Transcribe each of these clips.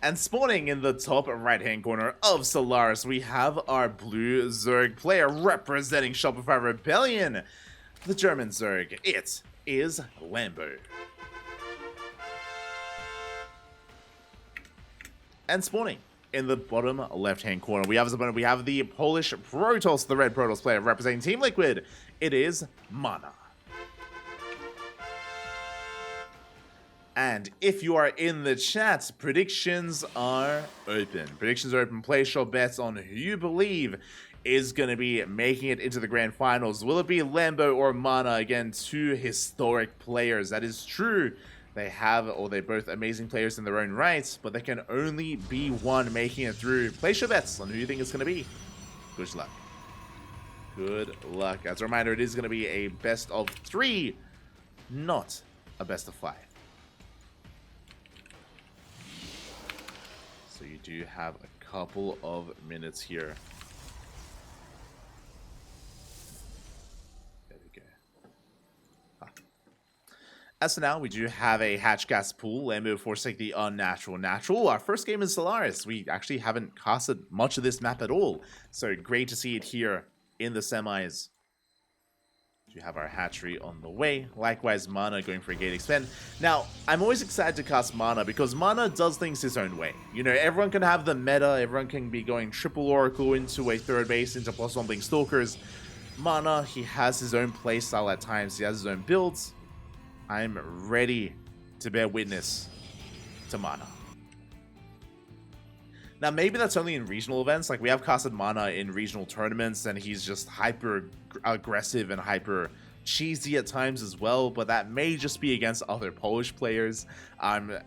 And spawning in the top right-hand corner of Solaris, we have our blue Zerg player representing Shopify Rebellion, the German Zerg. It is Lambo. And spawning in the bottom left-hand corner, we have the Polish Protoss, the red Protoss player representing Team Liquid. It is MaNa. And if you are in the chat, predictions are open. Predictions are open. Place your bets on who you believe is going to be making it into the grand finals. Will it be Lambo or MaNa? Again, two historic players. That is true. They're both amazing players in their own right, but there can only be one making it through. Place your bets on who you think it's going to be. Good luck. Good luck. As a reminder, it is going to be a best of 3, not a best of 5. So you do have a couple of minutes here. There we go. As of now, we do have a hatch gas pool. Lambo forsake the unnatural natural. Our first game is Solaris. We actually haven't casted much of this map at all. So great to see it here in the semis. We have our hatchery on the way. Likewise, MaNa going for a gate expand. Now, I'm always excited to cast MaNa because MaNa does things his own way. You know, everyone can have the meta. Everyone can be going triple Oracle into a third base, into +1 Blink Stalkers. MaNa, he has his own playstyle at times. He has his own builds. I'm ready to bear witness to MaNa. Now, maybe that's only in regional events. Like, we have casted MaNa in regional tournaments, and he's just hyper aggressive and hyper cheesy at times as well, but that may just be against other Polish players.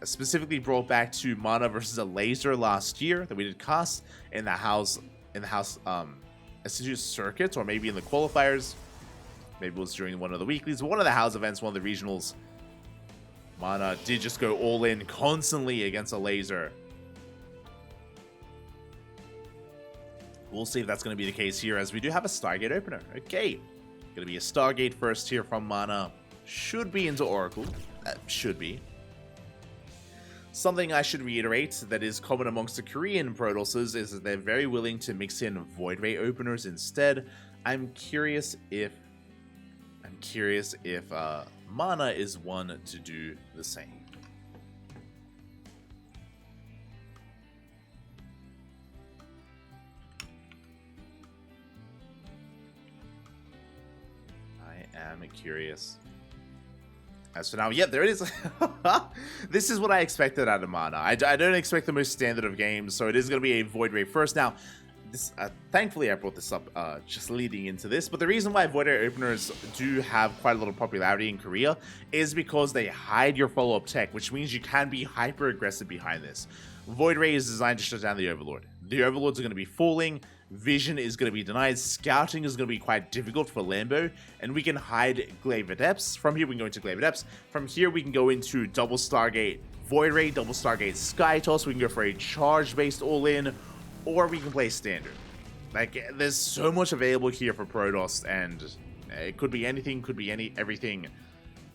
Specifically brought back to MaNa versus a laser last year that we did cast in the house Institute circuit, or maybe in the qualifiers. Maybe it was during one of the weeklies, but one of the house events, one of the regionals. MaNa did just go all in constantly against a laser. We'll see if that's going to be the case here, as we do have a Stargate opener. Okay. Going to be a Stargate first here from MaNa. Should be into Oracle. Should be. Something I should reiterate that is common amongst the Korean Protosses is that they're very willing to mix in Void Ray openers instead. I'm curious if MaNa is one to do the same. I'm curious. As for now, yeah, there it is. This is what I expected out of MaNa. I don't expect the most standard of games, so it is going to be a Void Ray first. Now, this thankfully I brought this up just leading into this, but the reason why Void Ray openers do have quite a lot of popularity in Korea is because they hide your follow-up tech, which means you can be hyper aggressive behind this. Void Ray is designed to shut down the Overlord. The Overlords are going to be falling. Vision is going to be denied. Scouting is going to be quite difficult for Lambo. And we can hide Glaive Adepts. From here, we can go into Glaive Adepts. From here, we can go into double Stargate Void Ray, double Stargate Sky Toss. We can go for a charge-based all-in, or we can play standard. Like, there's so much available here for Protoss, and it could be anything, could be everything.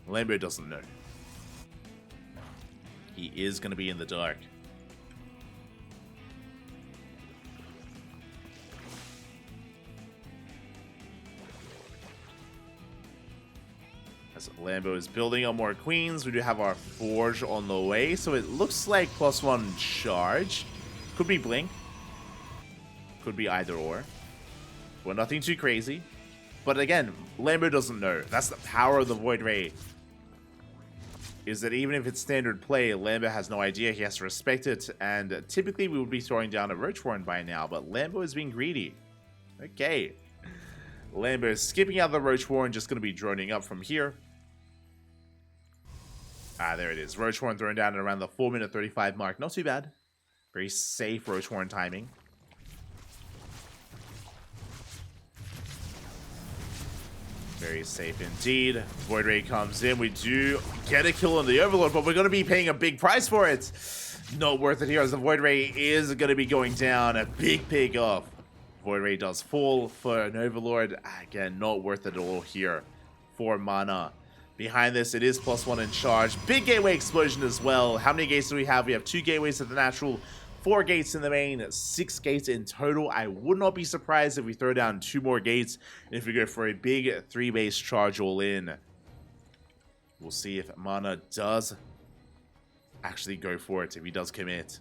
Lambo doesn't know. He is going to be in the dark. Lambo is building up more queens. We do have our forge on the way, so it looks like +1 charge. Could be blink. Could be either or. Well, nothing too crazy. But again, Lambo doesn't know. That's the power of the Void Ray. Is that even if it's standard play, Lambo has no idea. He has to respect it. And typically we would be throwing down a Roach Warren by now, but Lambo is being greedy. Okay. Lambo is skipping out the Roach Warren, just going to be droning up from here. There it is. Roach Warren thrown down at around the 4-minute 35 mark. Not too bad. Very safe Roach Warren timing. Very safe indeed. Void Ray comes in. We do get a kill on the Overlord, but we're going to be paying a big price for it. Not worth it here, as the Void Ray is going to be going down. A big pick off. Void Ray does fall for an Overlord. Again, not worth it at all here for MaNa. Behind this, it is +1 in charge. Big gateway explosion as well. How many gates do we have? We have 2 gateways at the natural, 4 gates in the main, 6 gates in total. I would not be surprised if we throw down 2 more gates and if we go for a big 3-base charge all in. We'll see if MaNa does actually go for it, if he does commit.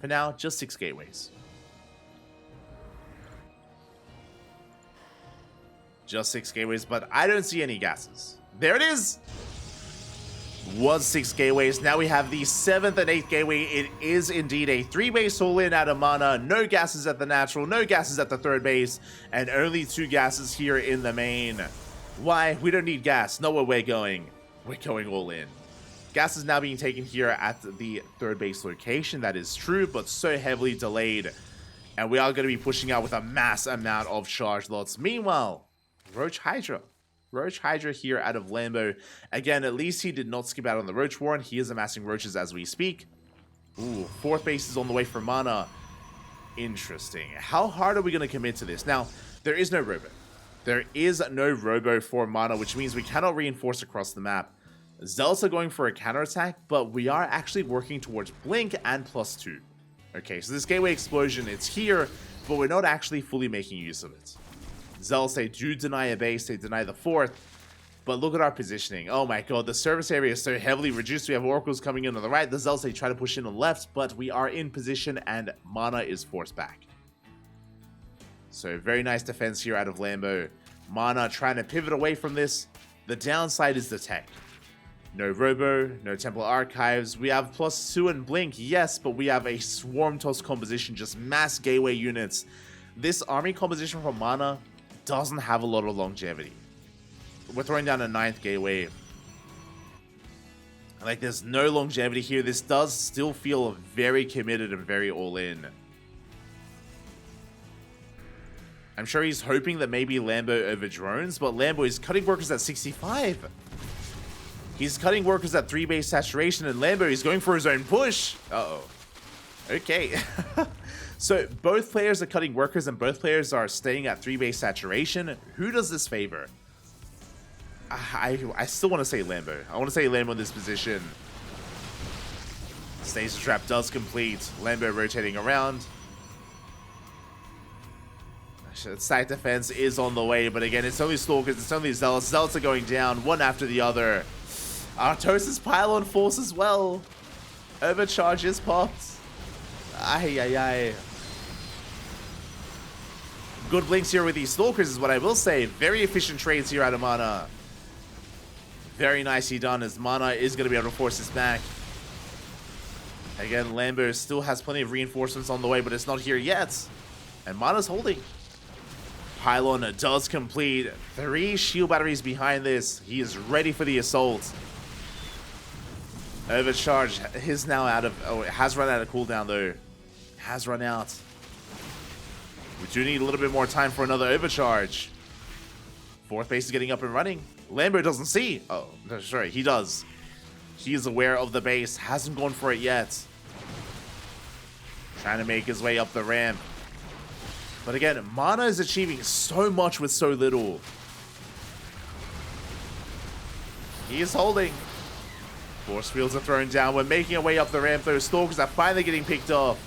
For now, just 6 gateways. Just 6 gateways, but I don't see any gases. There it is! Was 6 gateways. Now we have the 7th and 8th gateway. It is indeed a 3-base all-in out of MaNa. No gases at the natural, no gases at the 3rd base, and only 2 gases here in the main. Why? We don't need gas. Know where we're going. We're going all in. Gas is now being taken here at the 3rd base location. That is true, but so heavily delayed. And we are going to be pushing out with a mass amount of charge lots. Meanwhile, Roach Hydra. Roach Hydra here out of Lambo. Again, at least he did not skip out on the Roach Warren. He is amassing Roaches as we speak. Ooh, 4th base is on the way for MaNa. Interesting. How hard are we going to commit to this? Now, there is no Robo. There is no Robo for MaNa, which means we cannot reinforce across the map. Zealots are going for a counterattack, but we are actually working towards Blink and +2. Okay, so this gateway explosion, it's here, but we're not actually fully making use of it. Zealots, they do deny a base, they deny the 4th, but look at our positioning. Oh my god, the service area is so heavily reduced. We have Oracles coming in on the right, the Zealots, they try to push in on the left, but we are in position and MaNa is forced back. So very nice defense here out of Lambo. MaNa trying to pivot away from this. The downside is the tech. No Robo, no Templar Archives. We have +2 and Blink, yes, but we have a Swarm Toss composition, just mass gateway units. This army composition from MaNa doesn't have a lot of longevity. We're throwing down a 9th gateway. Like, there's no longevity here. This does still feel very committed and very all-in. I'm sure he's hoping that maybe Lambo over drones, but Lambo is cutting workers at 65. He's cutting workers at 3-base saturation, and Lambo is going for his own push. Uh-oh. Okay. So both players are cutting workers and both players are staying at 3-base saturation. Who does this favor? I still want to say Lambo. I want to say Lambo in this position. Stasis Trap does complete. Lambo rotating around. Side defense is on the way, but again, it's only Stalkers, it's only Zealots. Zealots are going down, one after the other. Artosis Pylon Force as well. Overcharge is popped. Ay. Good blinks here with these Stalkers is what I will say. Very efficient trades here out of MaNa. Very nicely done, as MaNa is going to be able to force this back. Again, Lambo still has plenty of reinforcements on the way, but it's not here yet. And MaNa's holding. Pylon does complete. 3 shield batteries behind this. He is ready for the assault. Overcharge is now out of... Oh, it has run out of cooldown though. Has run out. We do need a little bit more time for another overcharge. 4th base is getting up and running. Lambo doesn't see. Oh, no, sorry, he does. He is aware of the base. Hasn't gone for it yet. Trying to make his way up the ramp. But again, MaNa is achieving so much with so little. He is holding. Force fields are thrown down. We're making our way up the ramp. Those Stalkers are finally getting picked off.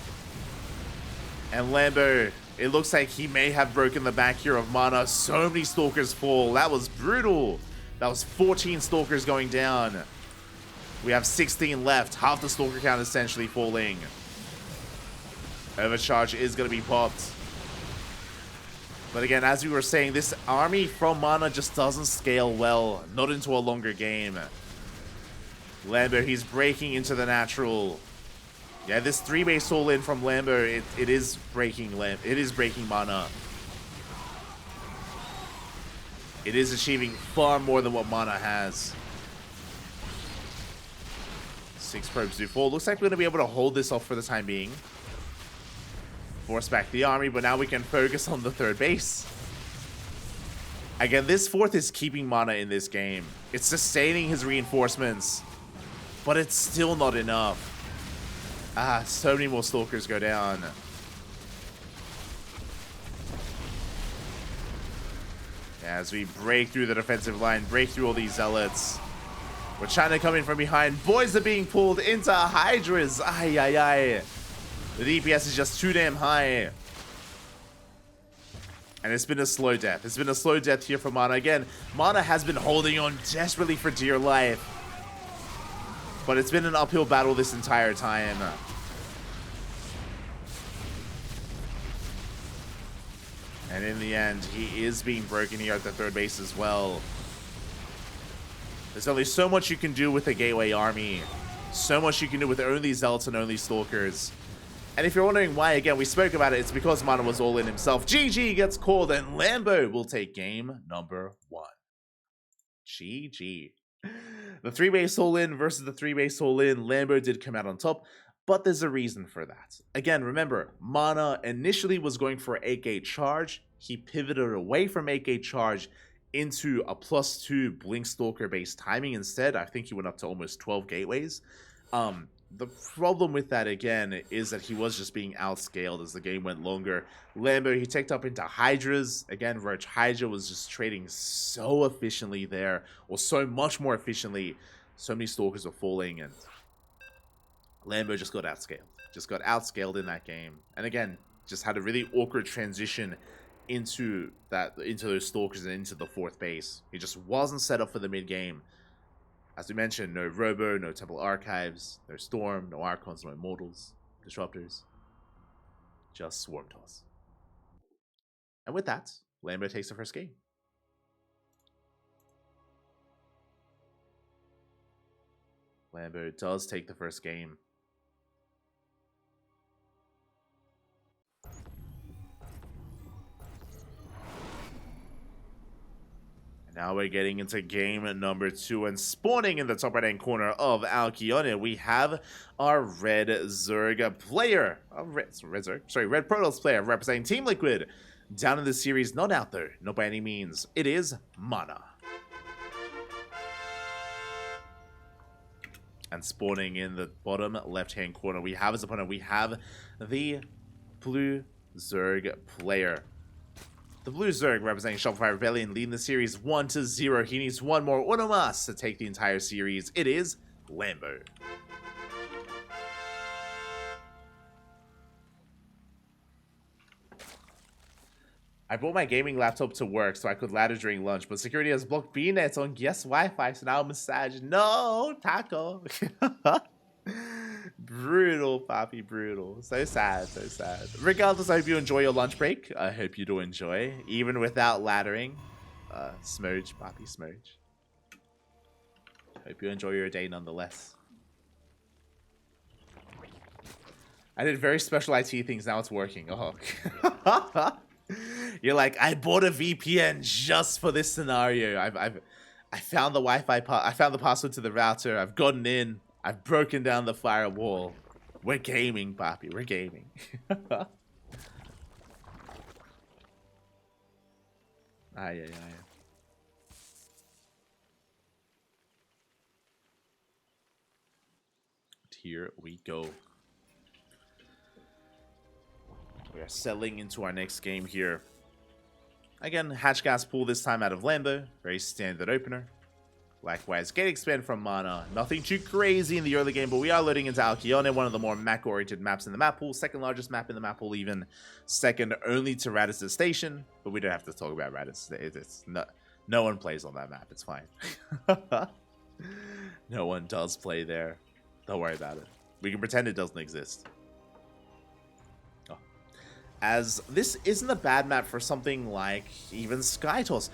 And Lambo, it looks like he may have broken the back here of MaNa. So many Stalkers fall. That was brutal. That was 14 Stalkers going down. We have 16 left. Half the Stalker count essentially falling. Overcharge is going to be popped. But again, as we were saying, this army from MaNa just doesn't scale well. Not into a longer game. Lambo, he's breaking into the natural. Yeah, this 3-base all-in from Lambo, it is breaking MaNa. It is achieving far more than what MaNa has. 6 probes do fall. Looks like we're going to be able to hold this off for the time being. Force back the army, but now we can focus on the 3rd base. Again, this 4th is keeping MaNa in this game. It's sustaining his reinforcements, but it's still not enough. So many more Stalkers go down. As we break through the defensive line, break through all these zealots. We're trying to come in from behind. Boys are being pulled into Hydras. Ay, ay, ay. The DPS is just too damn high. And it's been a slow death. It's been a slow death here for MaNa. Again, MaNa has been holding on desperately for dear life. But it's been an uphill battle this entire time. And in the end, he is being broken here at the third base as well. There's only so much you can do with a Gateway army. So much you can do with only Zealots and only Stalkers. And if you're wondering why, again, we spoke about it, it's because MaNa was all in himself. GG gets called, and Lambo will take game number 1. GG. The 3-base all-in versus the 3-base all-in. Lambo did come out on top, but there's a reason for that. Again, remember, MaNa initially was going for 8-gate charge. He pivoted away from 8-gate charge into a +2 Blink Stalker based timing instead. I think he went up to almost 12 gateways. The problem with that, again, is that he was just being outscaled as the game went longer. Lambo, he ticked up into Hydras. Again, Roach Hydra was just trading so efficiently there, or so much more efficiently. So many Stalkers were falling, and Lambo just got outscaled. Just got outscaled in that game. And again, just had a really awkward transition into those Stalkers and into the 4th base. He just wasn't set up for the mid-game. As we mentioned, no Robo, no Temple Archives, no Storm, no Archons, no Immortals, Disruptors. Just Swarm Toss. And with that, Lambo takes the first game. Lambo does take the first game. Now we're getting into game number 2, and spawning in the top right-hand corner of Alkione, we have our Red Zerg player. Red Protoss player representing Team Liquid. Down in the series, not out there, not by any means. It is MaNa. And spawning in the bottom left-hand corner, we have as opponent, we have the Blue Zerg player. The Blue Zerg representing Shopify Rebellion leading the series 1-0. He needs one more Unomas to take the entire series. It is Lambo. I brought my gaming laptop to work so I could ladder during lunch, but security has blocked BNet on guest Wi-Fi, so now I'm massaged. No, Taco. Brutal, Poppy, brutal. So sad, so sad. Regardless, I hope you enjoy your lunch break. I hope you do enjoy, even without laddering. Smurge, Poppy, Smurge. Hope you enjoy your day nonetheless. I did very special IT things, now it's working. Oh. You're like, I bought a VPN just for this scenario. I found the Wi-Fi I found the password to the router. I've gotten in. I've broken down the firewall. We're gaming, Poppy. We're gaming. Aye, aye, aye. Here we go. We are settling into our next game here. Again, Hatch Gas Pool this time out of Lambo. Very standard opener. Likewise, Gate Expand from MaNa. Nothing too crazy in the early game, but we are loading into Alkione, one of the more mech-oriented maps in the map pool. Second largest map in the map pool, even. Second only to Radis's Station. But we don't have to talk about Radis. No one plays on that map. It's fine. No one does play there. Don't worry about it. We can pretend it doesn't exist. As this isn't a bad map for something like even Skytoss.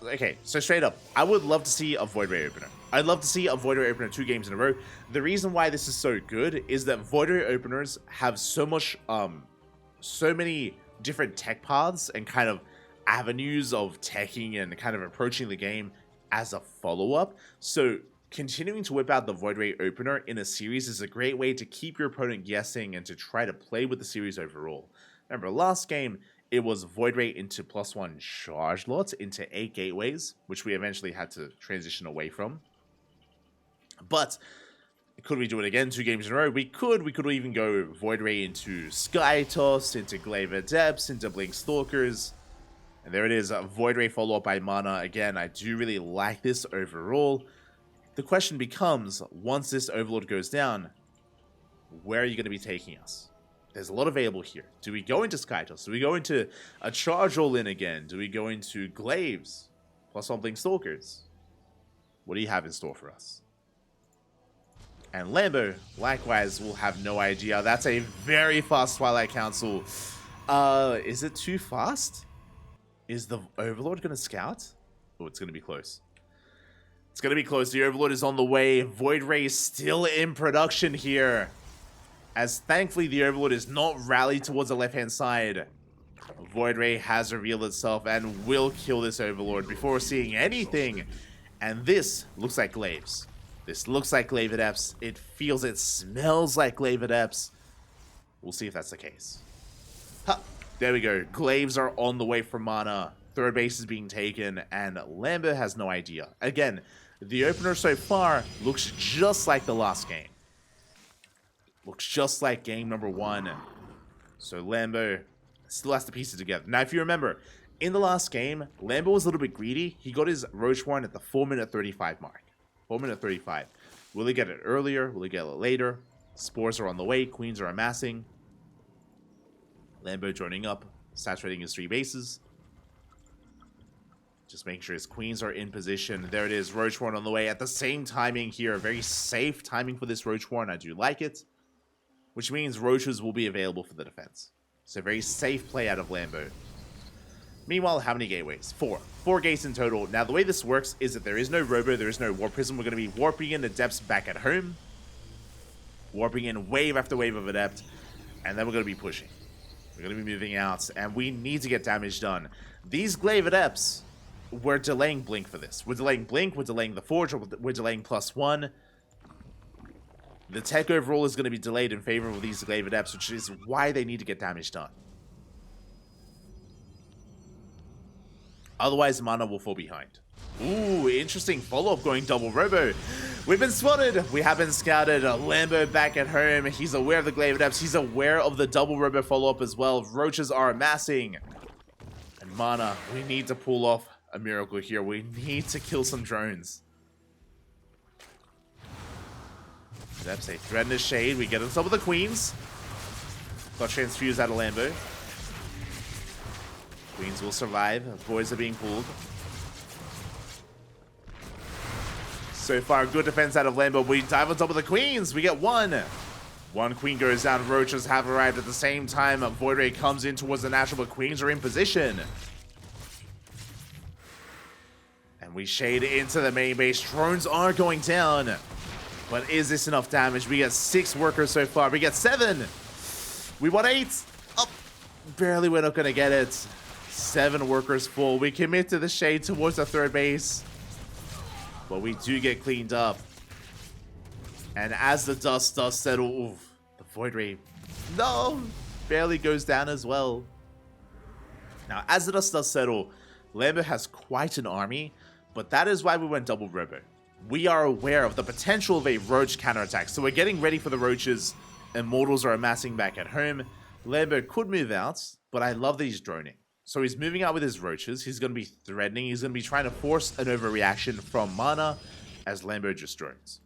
Okay, so straight up, I would love to see a Void Ray opener. I'd love to see a Void Ray opener 2 games in a row. The reason why this is so good is that Void Ray openers have so many different tech paths and kind of avenues of teching and kind of approaching the game as a follow-up. So continuing to whip out the Void Ray opener in a series is a great way to keep your opponent guessing and to try to play with the series overall. Remember, last game, it was Void Ray into +1 charge lots into 8 gateways, which we eventually had to transition away from. But could we do it again 2 games in a row? We could. We could even go Void Ray into Sky Toss, into Glaver Depths, into Blink Stalkers. And there it is, a Void Ray follow-up by MaNa. Again, I do really like this overall. The question becomes, once this Overlord goes down, where are you going to be taking us? There's a lot available here. Do we go into Skytoss? Do we go into a Charge All-In again? Do we go into Glaives? Plus on Blink Stalkers? What do you have in store for us? And Lambo, likewise, will have no idea. That's a very fast Twilight Council. Is it too fast? Is the Overlord going to scout? Oh, it's going to be close. It's going to be close. The Overlord is on the way. Void Ray is still in production here. As thankfully, the Overlord is not rallied towards the left-hand side. Void Ray has revealed itself and will kill this Overlord before seeing anything. And this looks like Glaives. This looks like Glaive Adepts. It feels, it smells like Glaive Adepts. We'll see if that's the case. Ha! There we go. Glaives are on the way from MaNa. Third base is being taken, and Lambo has no idea. Again, the opener so far looks just like the last game. Looks just like game number 1. So Lambo still has to piece it together. Now, if you remember, in the last game, Lambo was a little bit greedy. He got his Roach Warren at the 4-minute 35 mark. 4-minute 35. Will he get it earlier? Will he get it later? Spores are on the way. Queens are amassing. Lambo joining up, saturating his 3 bases. Just making sure his queens are in position. There it is, Roach Warren on the way. At the same timing here, very safe timing for this Roach Warren. I do like it. Which means Roaches will be available for the defense. So very safe play out of Lambo. Meanwhile, how many gateways? 4. 4 gates in total. Now, the way this works is that there is no Robo, there is no Warp Prism. We're going to be warping in Adepts back at home. Warping in wave after wave of Adept. And then we're going to be pushing. We're going to be moving out. And we need to get damage done. These Glaive Adepts, we're delaying Blink for this. We're delaying Blink, we're delaying the Forge, we're delaying +1. The tech overall is going to be delayed in favor of these Glaive Adepts, which is why they need to get damage done. Otherwise, MaNa will fall behind. Ooh, interesting follow-up going double Robo. We've been spotted. We have been scouted. Lambo back at home. He's aware of the Glaive Adepts. He's aware of the double Robo follow-up as well. Roaches are amassing. And MaNa, we need to pull off a miracle here. We need to kill some drones. Adepts, they threaten the shade. We get on top of the queens. Got transfused out of Lambo. Queens will survive. Boys are being pulled. So far, good defense out of Lambo. We dive on top of the queens. We get 1. 1 queen goes down. Roaches have arrived at the same time. Void Ray comes in towards the natural, but queens are in position. And we shade into the main base. Drones are going down. But is this enough damage? We get 6 workers so far. We get 7. We want 8. Oh, barely we're not going to get it. 7 workers full. We commit to the shade towards the third base. But we do get cleaned up. And as the dust does settle, oof, the Void Ray, no, barely goes down as well. Now, as the dust does settle, Lambo has quite an army, but that is why we went double Robo. We are aware of the potential of a Roach counterattack, so we're getting ready for the Roaches. Immortals are amassing back at home. Lambo could move out, but I love that he's droning. So he's moving out with his Roaches. He's going to be threatening. He's going to be trying to force an overreaction from MaNa as Lambo just drones.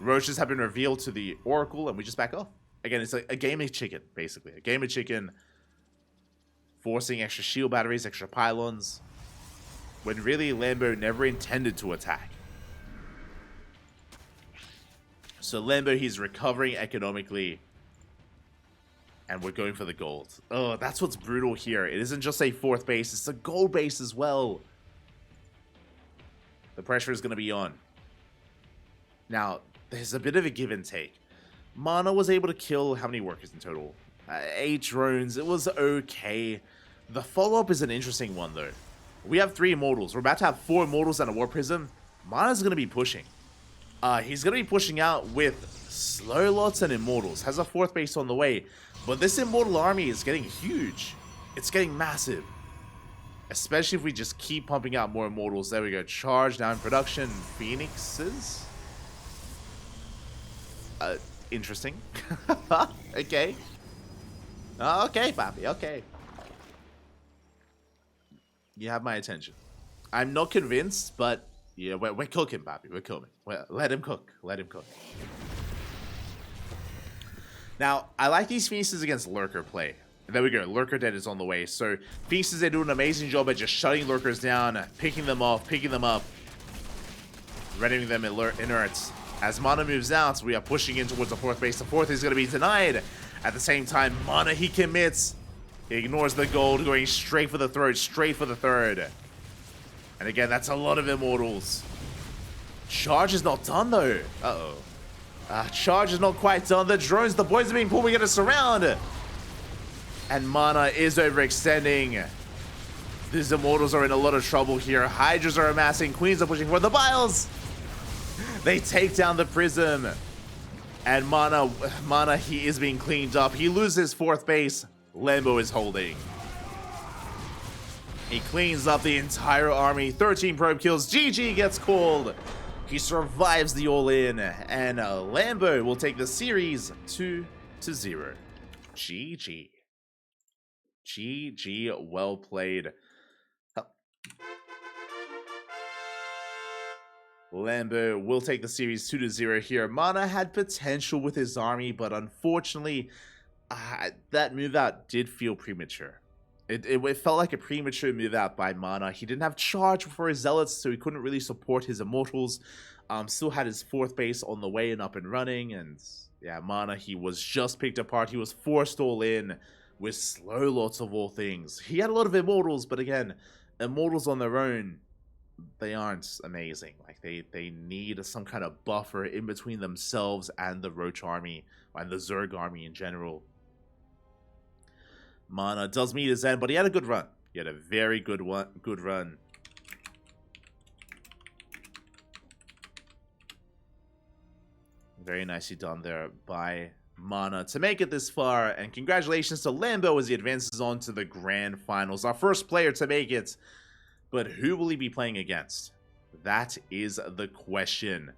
Roaches have been revealed to the Oracle, and we just back off. Again, it's like a game of chicken, basically. A game of chicken, forcing extra shield batteries, extra pylons, when really Lambo never intended to attack. So Lambo, he's recovering economically, and we're going for the gold. Oh, that's what's brutal here. It isn't just a 4th base, it's a gold base as well. The pressure is going to be on. Now, there's a bit of a give and take. MaNa was able to kill how many workers in total? 8 drones. It was okay. The follow-up is an interesting one, though. We have 3 immortals. We're about to have 4 immortals and a War Prism. MaNa's going to be pushing. He's going to be pushing out with slow lots and immortals. Has a 4th base on the way. But this immortal army is getting huge. It's getting massive. Especially if we just keep pumping out more immortals. There we go. Charge now in production. Phoenixes. Interesting. Okay. Okay, Papi. Okay. You have my attention. I'm not convinced, but yeah, we're cooking, Bobby. We're cooking. Let him cook. Let him cook. Now, I like these Phoenixes against Lurker play. There we go. Lurker Dead is on the way. So, Phoenixes, they do an amazing job at just shutting Lurkers down, picking them off, picking them up, rendering them inert. As MaNa moves out, we are pushing in towards the fourth base. The fourth is going to be denied. At the same time, MaNa, he commits. He ignores the gold, going straight for the third, straight for the third. And again, that's a lot of Immortals. Charge is not done, though. Uh-oh. Charge is not quite done. The drones, the boys are being pulled. We get a surround. And MaNa is overextending. These Immortals are in a lot of trouble here. Hydras are amassing. Queens are pushing for the Biles. They take down the Prism. And MaNa, he is being cleaned up. He loses fourth base. Lambo is holding. He cleans up the entire army. 13 probe kills. GG gets called. He survives the all-in. And Lambo will take the series 2-0. GG. GG, well played. Lambo will take the series 2-0 here. MaNa had potential with his army, but unfortunately, that move out did feel premature. It felt like a premature move out by MaNa. He didn't have charge for his Zealots, so he couldn't really support his Immortals. Still had his fourth base on the way and up and running, and yeah, MaNa, he was just picked apart. He was forced all in with slow lots of all things. He had a lot of Immortals, but again, Immortals on their own, they aren't amazing. Like, they need some kind of buffer in between themselves and the Roach army, and the Zerg army in general. MaNa does meet his end, but he had a good run. He had a very good run. Very nicely done there by MaNa to make it this far, and congratulations to Lambo as he advances on to the grand finals. Our first player to make it, but who will he be playing against? That is the question.